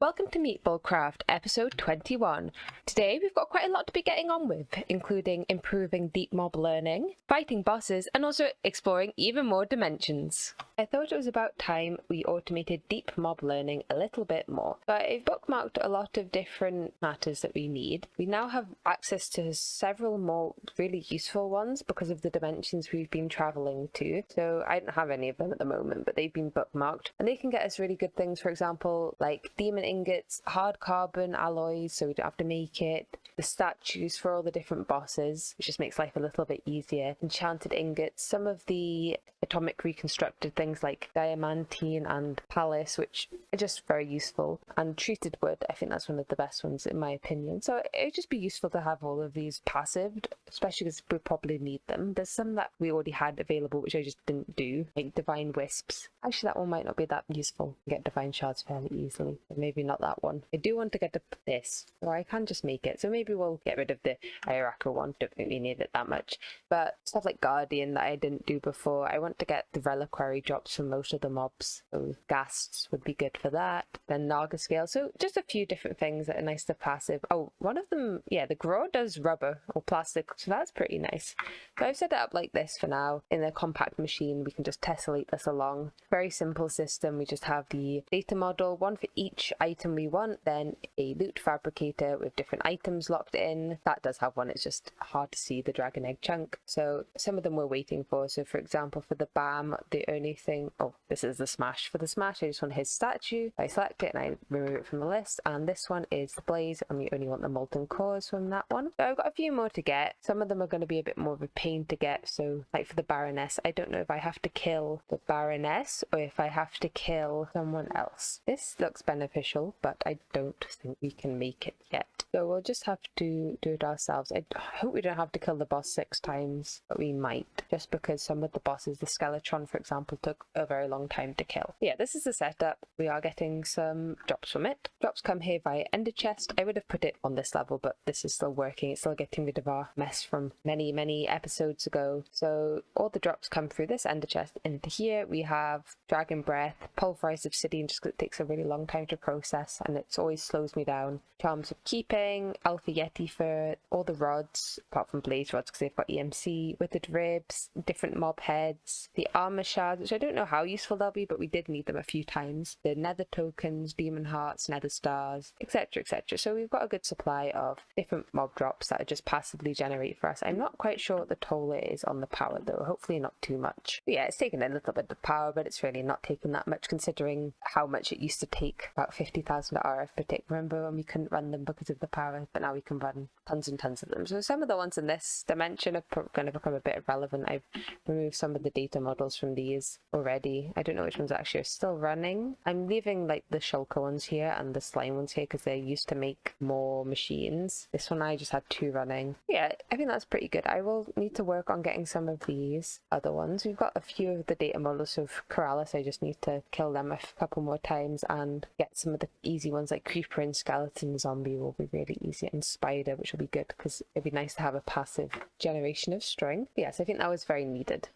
Welcome to MeatballCraft episode 21. Today we've got quite a lot to be getting on with, including improving deep mob learning, fighting bosses, and also exploring even more dimensions. I thought it was about time we automated deep mob learning a little bit more. So I've bookmarked a lot of different matters that we need. We now have access to several more really useful ones because of the dimensions we've been traveling to. So I don't have any of them at the moment, but they've been bookmarked and they can get us really good things, for example, like demon ingots, hard carbon alloys so we don't have to make it, the statues for all the different bosses, which just makes life a little bit easier, enchanted ingots, some of the atomic reconstructed things like diamantine and palace, which are just very useful, and treated wood. I think that's one of the best ones in my opinion. So it would just be useful to have all of these passived, especially because we probably need them. There's some that we already had available which I just didn't do, like divine wisps. Actually that one might not be that useful. Get divine shards fairly easily, but maybe not that one. I do want to get this, or I can just make it, so maybe we'll get rid of the Ayaraka one. Don't think we need it that much, but stuff like Guardian that I didn't do before, I want to get the reliquary drops from most of the mobs, so ghasts would be good for that. Then Naga scale, so just a few different things that are nice to passive. Oh, one of them, yeah, the Grow does rubber or plastic, so that's pretty nice. So I've set it up like this for now. In the compact machine we can just tessellate this along. Very simple system. We just have the data model, one for each item we want, then a loot fabricator with different items locked in. That does have one, it's just hard to see the dragon egg chunk, so some of them we're waiting for. So for example, for the BAM, the only thing, oh, this is the smash. For the smash I just want his statue. I select it and I remove it from the list, and this one is the blaze and we only want the molten cores from that one. So I've got a few more to get. Some of them are going to be a bit more of a pain to get, so like for the Baroness, I don't know if I have to kill the Baroness or if I have to kill someone else. This looks beneficial, but I don't think we can make it yet. So we'll just have to do it ourselves. I hope we don't have to kill the boss 6 times, but we might, just because some of the bosses, the Skeletron for example, took a very long time to kill. Yeah, this is the setup. We are getting some drops from it. Drops come here via Ender Chest. I would have put it on this level, but this is still working. It's still getting rid of our mess from many episodes ago. So all the drops come through this Ender Chest. Into here we have Dragon Breath, Pulverized Obsidian, just because it takes a really long time to process and it always slows me down. Charms of Keeping, Alpha Yeti for all the rods, apart from Blaze rods because they've got EMC, Withered Ribs, different mob heads, the armor shards, which I don't know how useful they'll be, but we did need them a few times, the nether tokens, demon hearts, nether stars, etc, etc. So we've got a good supply of different mob drops that are just passively generate for us. I'm not quite sure what the toll is on the power though, hopefully not too much. But yeah, it's taken a little bit of power, but it's really not taken that much considering how much it used to take, about 50,000 RF per tick. Remember when we couldn't run them because of the power, but now we can run tons and tons of them. So some of the ones in this dimension are going to become a bit irrelevant. I've removed some of the data models from these already. I don't know which ones actually are still running. I'm leaving like the shulker ones here and the slime ones here because they used to make more machines. This one I just had 2 running. Yeah, I think that's pretty good. I will need to work on getting some of these other ones. We've got a few of the data models of Corrales. I just need to kill them a couple more times and get some of the easy ones like Creeper and Skeleton Zombie will be really easy, and Spider, which will be good because it'd be nice to have a passive generation of strength. Yes, I think that was very needed.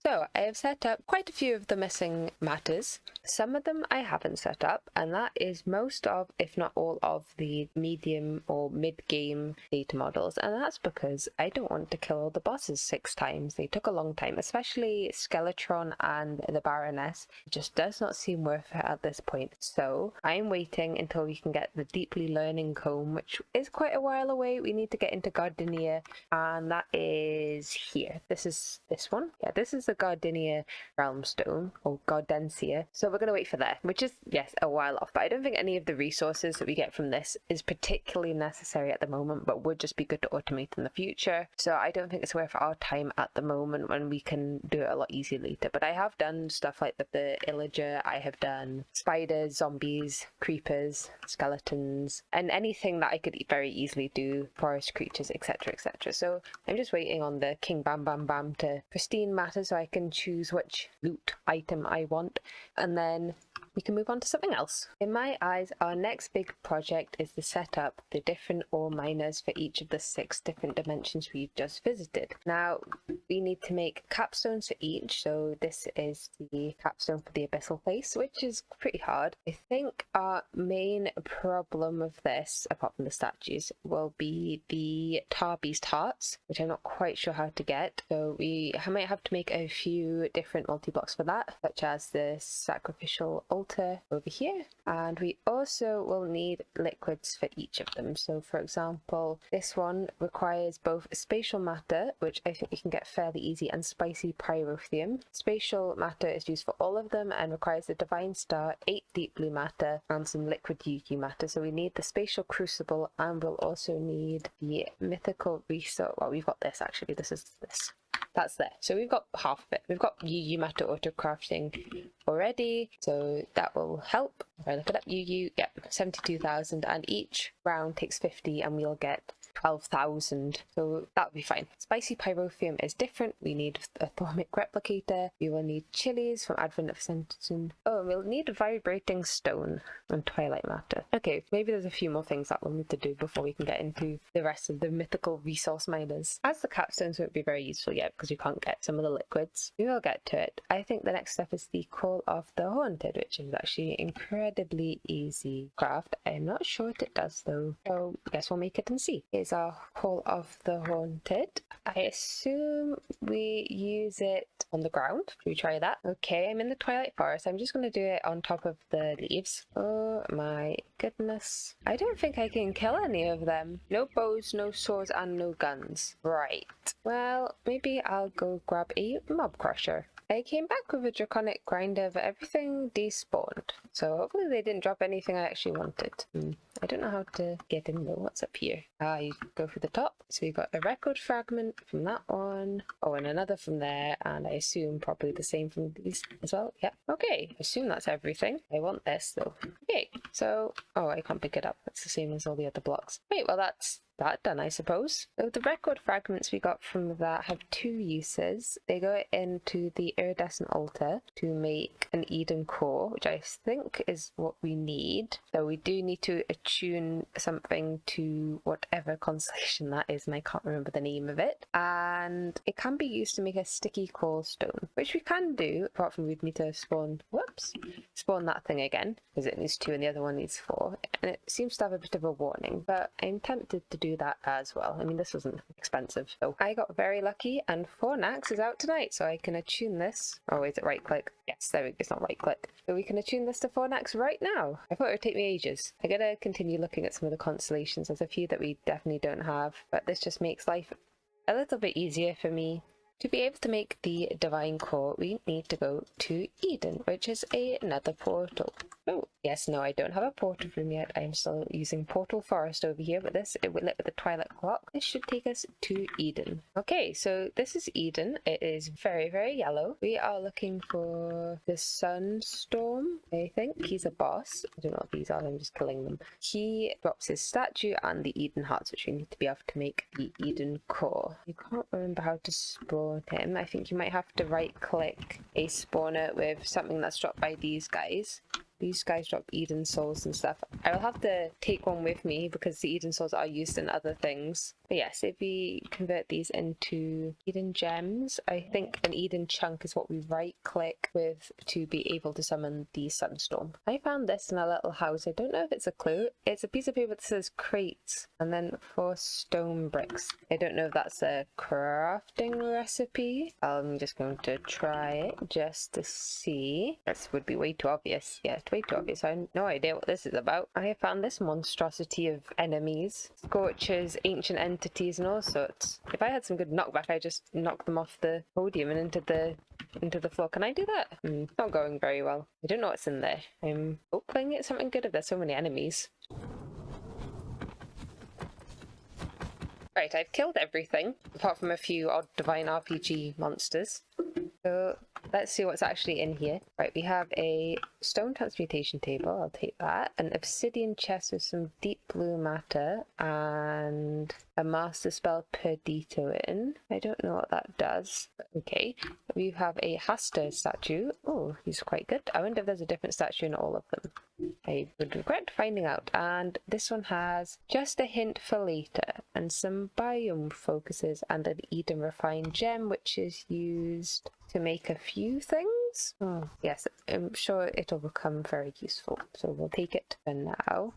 So I have set up quite a few of the missing matters. Some of them I haven't set up, and that is most of, if not all of, the medium or mid-game data models, and that's because I don't want to kill all the bosses 6 times. They took a long time, especially Skeletron and the Baroness. It just does not seem worth it at this point. So I'm waiting until we can get the Deeply Learning Comb, which is quite a while away. We need to get into Gardenia, and that is here. This is this one. Yeah, this is the Gardenia Realm Stone, or Gardencia. So we're we're going to wait for that, which is, yes, a while off. But I don't think any of the resources that we get from this is particularly necessary at the moment, but would just be good to automate in the future. So I don't think it's worth our time at the moment when we can do it a lot easier later. But I have done stuff like the illager, I have done spiders, zombies, creepers, skeletons, and anything that I could very easily do, forest creatures, etc, etc. So I'm just waiting on the King Bam Bam Bam to pristine matter so I can choose which loot item I want, and then we can move on to something else. In my eyes, our next big project is to set up the different ore miners for each of the 6 different dimensions we've just visited. Now, we need to make capstones for each, so this is the capstone for the abyssal place, which is pretty hard. I think our main problem with this, apart from the statues, will be the tar beast hearts, which I'm not quite sure how to get, so we might have to make a few different multi-blocks for that, such as the sacrificial altar over here, and we also will need liquids for each of them. So for example, this one requires both spatial matter, which I think we can get fairly easy, and spicy pyrotheum. Spatial matter is used for all of them and requires the divine star, 8 deep blue matter, and some liquid yuki matter. So we need the spatial crucible, and we'll also need the mythical resource. Well, we've got this actually, this is this. That's there. So we've got half of it. We've got UU matter auto crafting already, so that will help. If I look it up, UU, yep, 72,000, and each round takes 50, and we'll get 12,000, so that'll be fine. Spicy pyrotheum is different. We need a thormic replicator. We will need chilies from Advent of Sentin. Oh, and we'll need a vibrating stone and twilight matter. Okay, maybe there's a few more things that we'll need to do before we can get into the rest of the mythical resource miners. As the capstones won't be very useful yet because we can't get some of the liquids, we will get to it. I think the next step is the Call of the Haunted, which is actually incredibly easy craft. I'm not sure what it does though, so I guess we'll make it and see. Here's our Call of the Haunted. I assume we use it on the ground. Should we try that? Okay, I'm in the Twilight Forest. I'm just going to do it on top of the leaves. Oh my goodness. I don't think I can kill any of them. No bows, no swords, and no guns. Right. Well, maybe I'll go grab a mob crusher. I came back with a draconic grinder, but everything despawned. So hopefully they didn't drop anything I actually wanted. I don't know how to get in though. What's up here? Ah, you go through the top. So we got a record fragment from that one. Oh, and another from there. And I assume probably the same from these as well. Yep. Okay. I assume that's everything. I want this though. Okay. So, oh, I can't pick it up. It's the same as all the other blocks. Wait, well that's that done, I suppose. So the record fragments we got from that have 2 uses. They go into the iridescent altar to make an Eden core, which I think is what we need. So we do need to attune something to whatever constellation that is, and I can't remember the name of it. And it can be used to make a sticky coal stone, which we can do, apart from we'd need to spawn that thing again, because it needs 2 and the other one needs 4. And it seems to have a bit of a warning, but I'm tempted to do that as well. I mean, this wasn't expensive. So I got very lucky, and Fornax is out tonight, so I can attune this. Oh, is it right click? Yes, there we go. It's not right click. So we can attune this to Fornax right now. I thought it would take me ages. I gotta continue looking at some of the constellations. There's a few that we definitely don't have, but this just makes life a little bit easier for me. To be able to make the divine core, we need to go to Eden, which is another portal. Oh, yes, no, I don't have a portal room yet. I'm still using Portal Forest over here, but this, it lit with the Twilight Clock. This should take us to Eden. Okay, so this is Eden. It is very, very yellow. We are looking for the Sunstorm, I think. He's a boss. I don't know what these are, I'm just killing them. He drops his statue and the Eden hearts, which we need to be able to make the Eden core. You can't remember how to spawn him. I think you might have to right click a spawner with something that's dropped by these guys. These guys drop Eden souls and stuff. I will have to take one with me because the Eden souls are used in other things. But yes, if we convert these into Eden gems, I think an Eden chunk is what we right click with to be able to summon the Sunstorm. I found this in a little house. I don't know if it's a clue. It's a piece of paper that says crates and then 4 stone bricks. I don't know if that's a crafting recipe. I'm just going to try it just to see. This would be way too obvious. Yeah, way too obvious. I have no idea what this is about. I have found this monstrosity of enemies, scorchers, ancient entities, and all sorts. If I had some good knockback, I'd just knock them off the podium and into the into the floor. Can I do that? Not going very well. I don't know what's in there. I'm hoping it's something good if there's so many enemies. Right, I've killed everything, apart from a few odd Divine RPG monsters. So let's see what's actually in here. Right, we have a stone transmutation table, I'll take that. An obsidian chest with some deep blue matter and a master spell Perdito in. I don't know what that does, but okay. We have a Haster statue. Oh, he's quite good. I wonder if there's a different statue in all of them. I would regret finding out. And this one has just a hint for later and some biome focuses and an Eden refined gem which is used to make a few things. Oh, yes, I'm sure it'll become very useful. So we'll take it for now.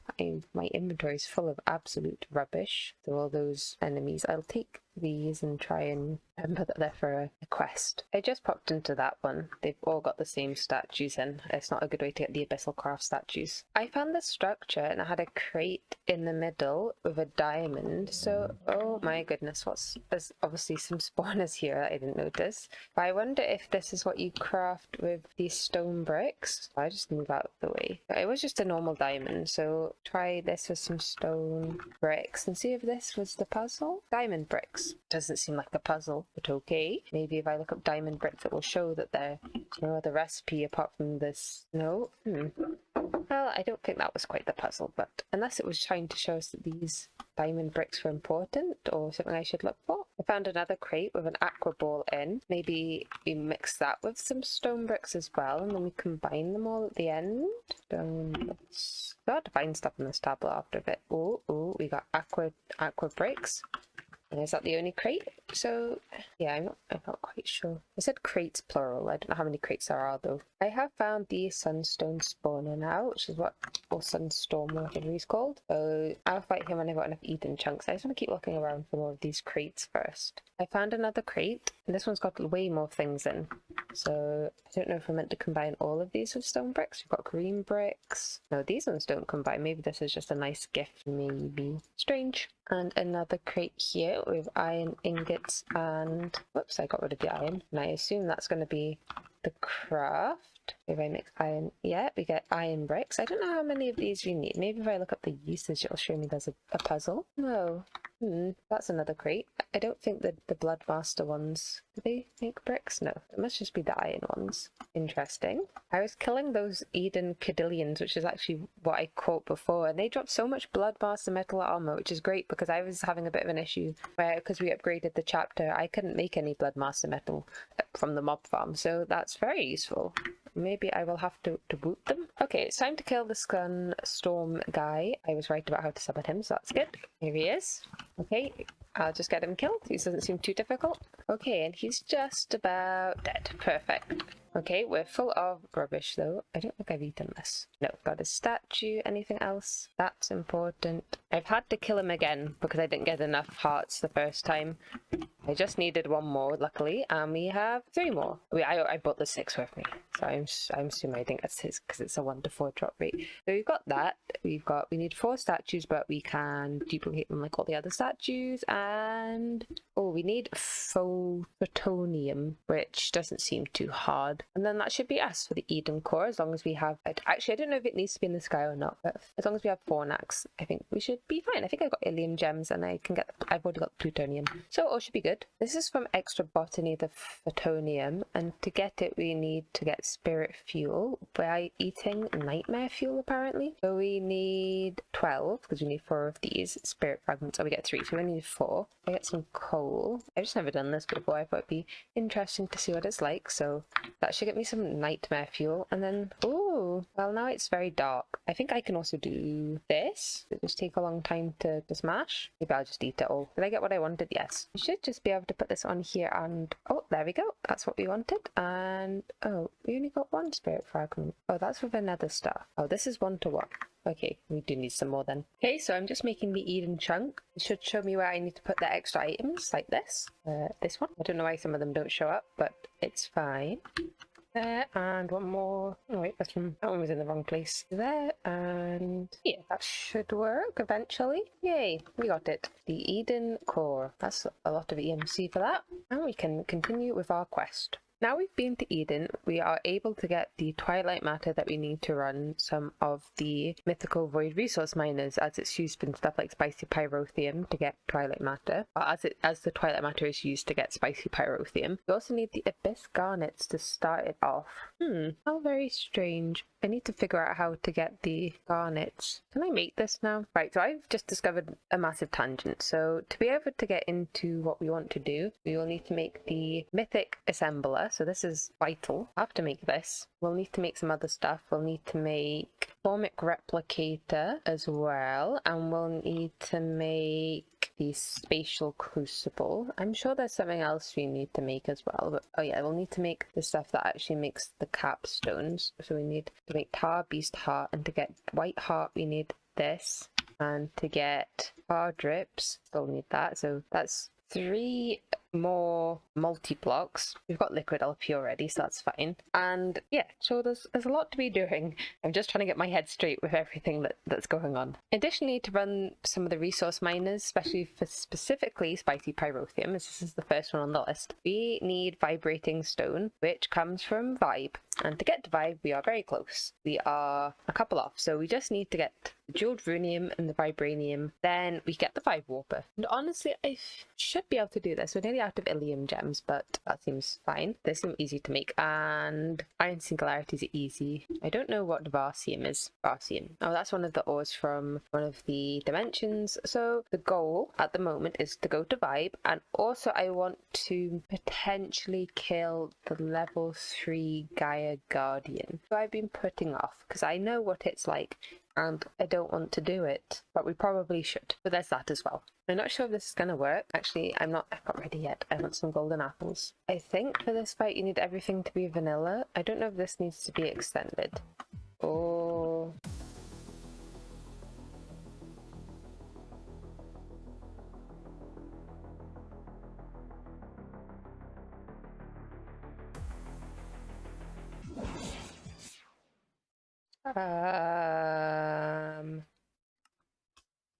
My inventory is full of absolute rubbish. So all those enemies, I'll take these and try and put that there for a quest. I just popped into that one. They've all got the same statues in. It's not a good way to get the MeatballCraft statues. I found this structure and it had a crate in the middle with a diamond. So, oh my goodness, there's obviously some spawners here that I didn't notice. But I wonder if this is what you craft with these stone bricks. I just move out of the way. But it was just a normal diamond, so try this with some stone bricks and see if this was the puzzle. Diamond bricks. Doesn't seem like a puzzle, but okay. Maybe if I look up diamond bricks it will show that there's no other recipe apart from this. No? Well, I don't think that was quite the puzzle, but unless it was trying to show us that these diamond bricks were important or something I should look for. I found another crate with an aqua ball in. Maybe we mix that with some stone bricks as well and then we combine them all at the end. Stone bricks. Got hard to find stuff in this tablet after a bit. Oh, we got aqua bricks. And is that the only crate? So, yeah, I'm not quite sure. I said crates plural. I don't know how many crates there are, though. I have found the Sunstone spawner now, which is or Sunstorm, whatever he's called. So, I'll fight him when I've got enough Eden chunks. I just want to keep looking around for more of these crates first. I found another crate, and this one's got way more things in. So, I don't know if we're meant to combine all of these with stone bricks. We've got green bricks. No, these ones don't combine. Maybe this is just a nice gift, maybe. Strange. And another crate here with iron ingots and... Whoops, I got rid of the iron. And I assume that's going to be the craft. If I mix iron... Yeah, we get iron bricks. I don't know how many of these we need. Maybe if I look up the usage, it'll show me there's a puzzle. No. That's another crate. I don't think that the Bloodmaster ones... Do they make bricks? No. It must just be the iron ones. Interesting. I was killing those Eden Cadillions, which is actually what I caught before, and they dropped so much Bloodmaster metal armor, which is great because I was having a bit of an issue where, because we upgraded the chapter, I couldn't make any Bloodmaster metal from the mob farm, so that's very useful. Maybe I will have to boot them. Okay, it's time to kill the Sunstorm guy. I was right about how to summon him, so that's good. Here he is. Okay, I'll just get him killed. He doesn't seem too difficult. Okay, and he's just about dead. Perfect. Okay, we're full of rubbish though. I don't think I've eaten this. No, got a statue. Anything else? That's important. I've had to kill him again because I didn't get enough hearts the first time. I just needed one more, luckily, and we have 3 more. I brought the 6 with me, so I'm assuming I think that's his because it's a 1 to 4 drop rate. So we've got that. We need 4 statues, but we can duplicate them like all the other statues. And we need photonium, which doesn't seem too hard. And then that should be us for the Eden core, as long as we have it. Actually, I don't know if it needs to be in the sky or not, but as long as we have Fornax, I think we should be fine. I think I've got Ilium gems and I've already got plutonium, so all should be good. This is from Extra Botany, the photonium, and to get it we need to get spirit fuel by eating nightmare fuel apparently. So we need 12 because we need 4 of these spirit fragments. We get 3, so we only need 4. I get some coal. I've just never done this before. I thought it'd be interesting to see what it's like, so that should get me some nightmare fuel. And then well now it's very dark. I think I can also do this. It just take a long time to smash. Maybe I'll just eat it all. Did I get what I wanted? Yes. You should just be able to put this on here and there we go. That's what we wanted. And we only got 1 spirit fragment. That's with another star. This is 1 to 1. Okay, we do need some more then. Okay, so I'm just making the Eden chunk. It should show me where I need to put the extra items, like this. This one. I don't know why some of them don't show up, but it's fine. There, and 1 more. Oh wait, that one was in the wrong place. There, and yeah, that should work eventually. Yay, we got it. The Eden core. That's a lot of EMC for that. And we can continue with our quest. Now we've been to Eden, we are able to get the twilight matter that we need to run some of the mythical void resource miners, as it's used in stuff like spicy pyrotheum to get twilight matter, or as the twilight matter is used to get spicy pyrotheum. We also need the abyss garnets to start it off. How very strange. I need to figure out how to get the garnets. Can I make this now? Right, so I've just discovered a massive tangent. So to be able to get into what we want to do, we will need to make the mythic assembler. So this is vital. I have to make this. We'll need to make some other stuff. We'll need to make formic replicator as well. And we'll need to make the spatial crucible. I'm sure there's something else we need to make as well. But oh yeah, we'll need to make the stuff that actually makes the capstones. So we need to make tar beast heart, and to get white heart we need this, and to get bar drips still need that. So that's 3 more multi-blocks. We've got liquid LP already, so that's fine. And yeah, so there's a lot to be doing. I'm just trying to get my head straight with everything that's going on. Additionally, to run some of the resource miners, especially for specifically spicy pyrotheum, as this is the first one on the list, we need vibrating stone, which comes from Vibe. And to get to Vibe, we are very close. We are a couple off, so we just need to get the jeweled runium and the vibranium, then we get the Vibe warper. And honestly, I should be able to do this. We're nearly out of Ilium gems, but that seems fine. They seem easy to make, and iron singularities are easy. I don't know what Varsium is. Varsium. Oh, that's one of the ores from one of the dimensions. So the goal at the moment is to go to Vibe, and also I want to potentially kill the level 3 Gaia Guardian, who I've been putting off because I know what it's like and I don't want to do it, but we probably should. But there's that as well. I'm not sure if this is going to work. Actually, I'm not ready yet. I want some golden apples. I think for this fight you need everything to be vanilla. I don't know if this needs to be extended. Oh.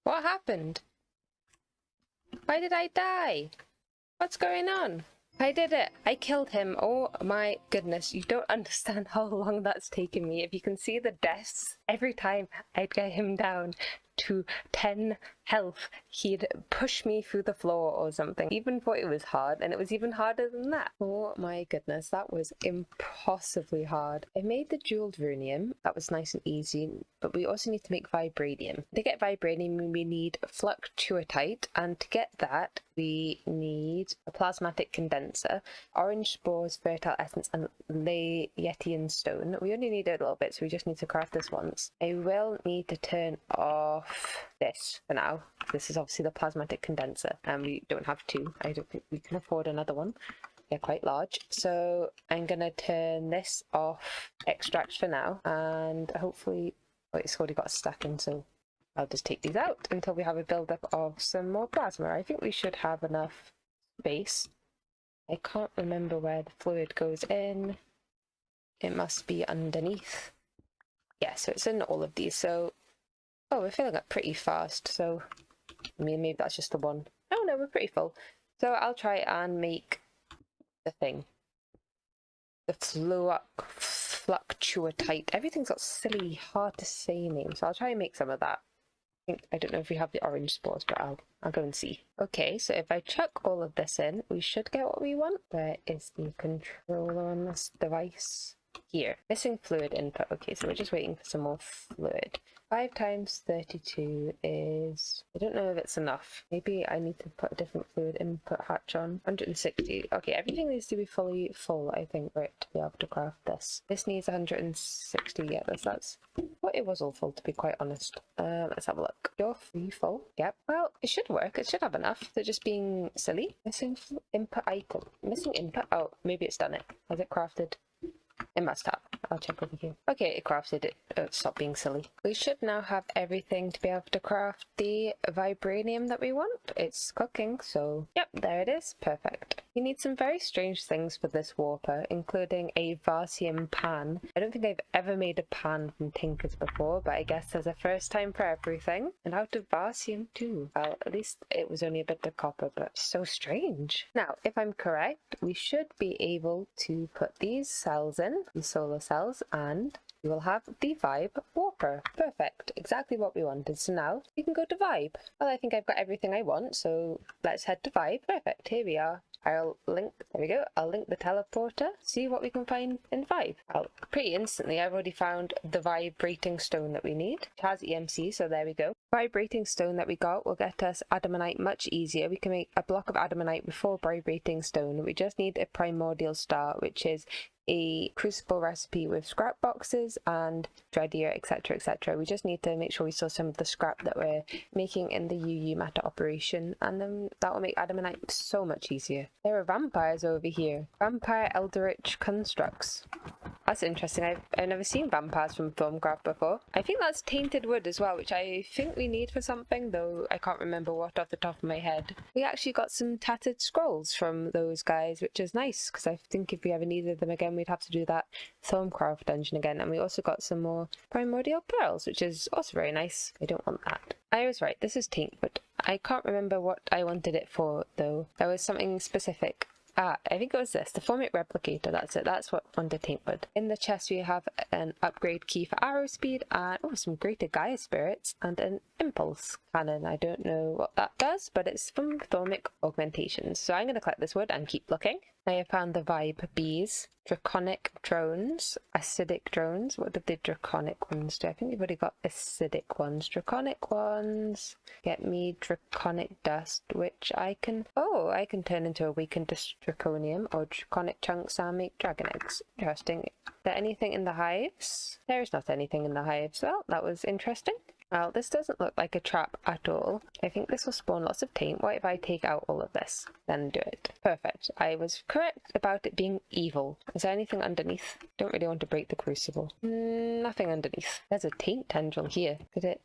What happened? Why did I die? What's going on? I did it. I killed him. Oh my goodness. You don't understand how long that's taken me. If you can see the deaths, every time I'd get him down to 10 health, he'd push me through the floor or something. Even thought it was hard, and it was even harder than that. Oh my goodness, that was impossibly hard. I made the jeweled runium. That was nice and easy, but we also need to make vibranium. To get vibranium, we need fluctuatite, and to get that, we need a plasmatic condenser, orange spores, fertile essence, and Yetian stone. We only need a little bit, so we just need to craft this once. I will need to turn off this for now. This is obviously the plasmatic condenser, and we don't have 2. I don't think we can afford another one. They're quite large. So I'm gonna turn this off extract for now, and hopefully, oh, it's already got a stack in, so I'll just take these out until we have a build-up of some more plasma. I think we should have enough space. I can't remember where the fluid goes in. It must be underneath. Yeah, so it's in all of these. So, oh, we're filling up pretty fast. So, I mean, maybe that's just the one. Oh no, we're pretty full. So I'll try and make the thing. The fluctuatite. Everything's got silly, hard to say names. So I'll try and make some of that. I don't know if we have the orange spores, but I'll go and see. Okay, so if I chuck all of this in, we should get what we want. Where is the controller on this device? Here. Missing fluid input. Okay, so we're just waiting for some more fluid. 5 times 32 is... I don't know if it's enough. Maybe I need to put a different fluid input hatch on. 160. Okay, everything needs to be fully full, I think, right, to be able to craft this. This needs 160. Yeah, that's... Well, it was all full, to be quite honest. Let's have a look. You're free full. Yep. Well, it should work. It should have enough. They're just being silly. Missing input item. Missing input? Oh, maybe it's done it. Has it crafted? It must have. I'll check over here. Okay, it crafted it. Oh, stop being silly. We should now have everything to be able to craft the vibranium that we want. It's cooking, so yep, there it is. Perfect. You need some very strange things for this warper, including a Varsium pan. I don't think I've ever made a pan from Tinkers before, but I guess there's a first time for everything. And out of Varsium too. Well, at least it was only a bit of copper, but so strange. Now, if I'm correct, we should be able to put these cells in, these solar cells, and we will have the Vibe Warper. Perfect. Exactly what we wanted. So now we can go to Vibe. Well, I think I've got everything I want, so let's head to Vibe. Perfect. Here we are. I'll link, there we go, I'll link the teleporter, see what we can find in Vibe. Pretty instantly, I've already found the vibrating stone that we need. It has EMC, so there we go. Vibrating stone that we got will get us adamantite much easier. We can make a block of adamantite with 4 vibrating stone. We just need a primordial star, which is a crucible recipe with scrap boxes and dreadier, etc, etc. We just need to make sure we store some of the scrap that we're making in the UU meta operation, and then that will make adamantite so much easier. There are vampires over here. Vampire Eldritch constructs. That's interesting. I've never seen vampires from MeatballCraft before. I think that's tainted wood as well, which I think we need for something, though I can't remember what off the top of my head. We actually got some tattered scrolls from those guys, which is nice, because I think if we ever needed them again, we'd have to do that Thorncraft dungeon again. And we also got some more primordial pearls, which is also very nice. I don't want that. I was right, this is taint wood. I can't remember what I wanted it for, though. There was something specific. I think it was this, the Formic Replicator, that's it, that's what under Taintwood. In the chest we have an upgrade key for arrow speed and some greater Gaia spirits and an impulse cannon. I don't know what that does, but it's from Formic Augmentations. So I'm going to collect this wood and keep looking. I have found the Vibe Bees, Draconic Drones, Acidic Drones. What did the Draconic ones do? I think we've already got Acidic ones. Draconic ones get me Draconic Dust, which I can turn into a weakened Draconium, or Draconic Chunks and make Dragon Eggs. Interesting. Is there anything in the hives? There is not anything in the hives. Well, that was interesting. Well, this doesn't look like a trap at all. I think this will spawn lots of taint. What if I take out all of this? Then do it. Perfect. I was correct about it being evil. Is there anything underneath? Don't really want to break the crucible. Nothing underneath. There's a taint tendril here. Did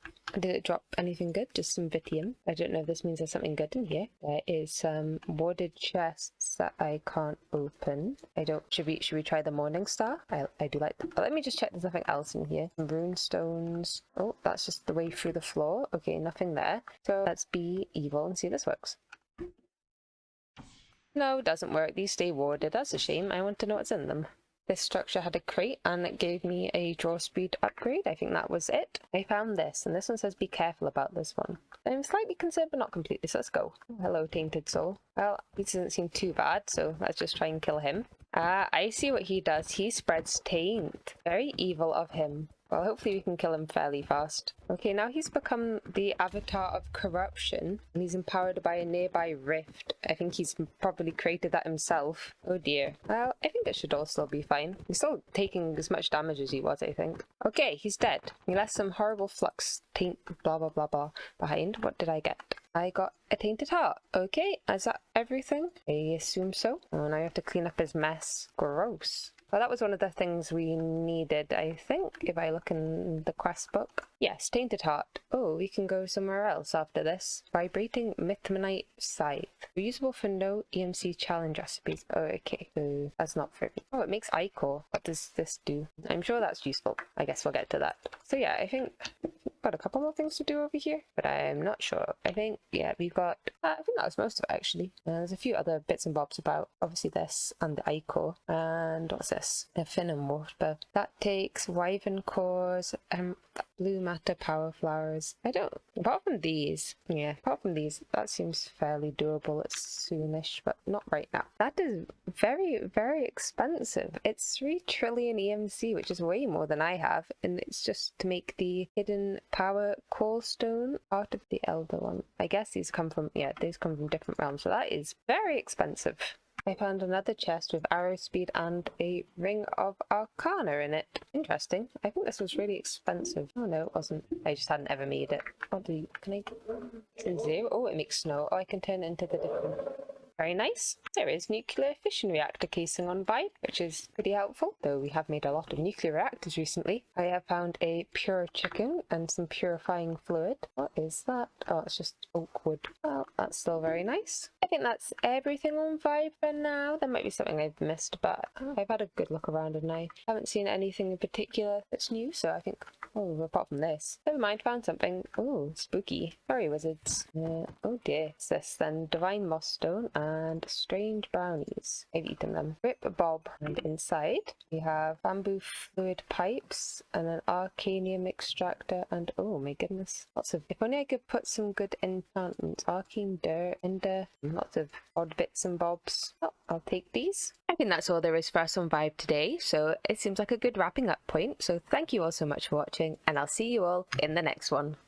it drop anything good? Just some Vitium. I don't know if this means there's something good in here. There is some warded chests that I can't open. Should we try the Morning Star? I do like that. But let me just check there's nothing else in here. Some rune stones. Oh, that's just the way through the floor. Okay, nothing there. So let's be evil and see if this works. No, it doesn't work. These stay warded. That's a shame. I want to know what's in them. This structure had a crate and it gave me a draw speed upgrade. I think that was it. I found this, and this one says be careful about this one. I'm slightly concerned but not completely, so let's go. Oh, hello, Tainted Soul. Well, he doesn't seem too bad, so let's just try and kill him. I see what he does. He spreads taint. Very evil of him. Well, hopefully we can kill him fairly fast. Okay, now he's become the avatar of corruption, and he's empowered by a nearby rift. I think he's probably created that himself. Oh dear. Well, I think it should all still be fine. He's still taking as much damage as he was, I think. Okay, he's dead. He left some horrible flux, taint, blah blah blah blah behind. What did I get? I got a tainted heart. Okay, is that everything? I assume so. Oh, now I have to clean up his mess. Gross. Well, that was one of the things we needed, I think, if I look in the quest book. Yes, tainted heart. Oh, we can go somewhere else after this. Vibrating Mythmanite Scythe. Reusable for no EMC challenge recipes. Oh, okay. So that's not for me. Oh, it makes ichor. What does this do? I'm sure that's useful. I guess we'll get to that. So yeah, I think got a couple more things to do over here, but I'm not sure. I think, yeah, we've got, I think that was most of it actually. There's a few other bits and bobs about, obviously this and the ichor, and what's this? A Finnan water. That takes wyvern cores and blue matter power flowers. Apart from these, that seems fairly doable. It's soonish, but not right now. That is very, very expensive. It's 3 trillion EMC, which is way more than I have, and it's just to make the hidden power core stone out of the elder one. I guess these come from different realms, so that is very expensive. I found another chest with arrow speed and a ring of arcana in it. Interesting. I think this was really expensive. Oh no, it wasn't. I just hadn't ever made it. It's in 0. Oh, it makes snow. Oh, I can turn it into the different. Very nice. There is nuclear fission reactor casing on Vibe, which is pretty helpful, though we have made a lot of nuclear reactors recently. I have found a pure chicken and some purifying fluid. What is that? Oh, it's just oak wood. Well, that's still very nice. I think that's everything on Vibe for now. There might be something I've missed, but I've had a good look around and I haven't seen anything in particular that's new, so I think, oh, apart from this. Never mind, found something. Oh, spooky. Fairy wizards. Oh dear. What's this then? Divine moss stone and strange brownies. I've eaten them. Rip Bob. And inside we have bamboo fluid pipes and an arcanium extractor and oh my goodness. Lots of, if only I could put some good enchantments. Arcane dirt, ender, lots of odd bits and bobs. Oh, I'll take these. I think that's all there is for us on Vibe today, so it seems like a good wrapping up point. So thank you all so much for watching, and I'll see you all in the next one.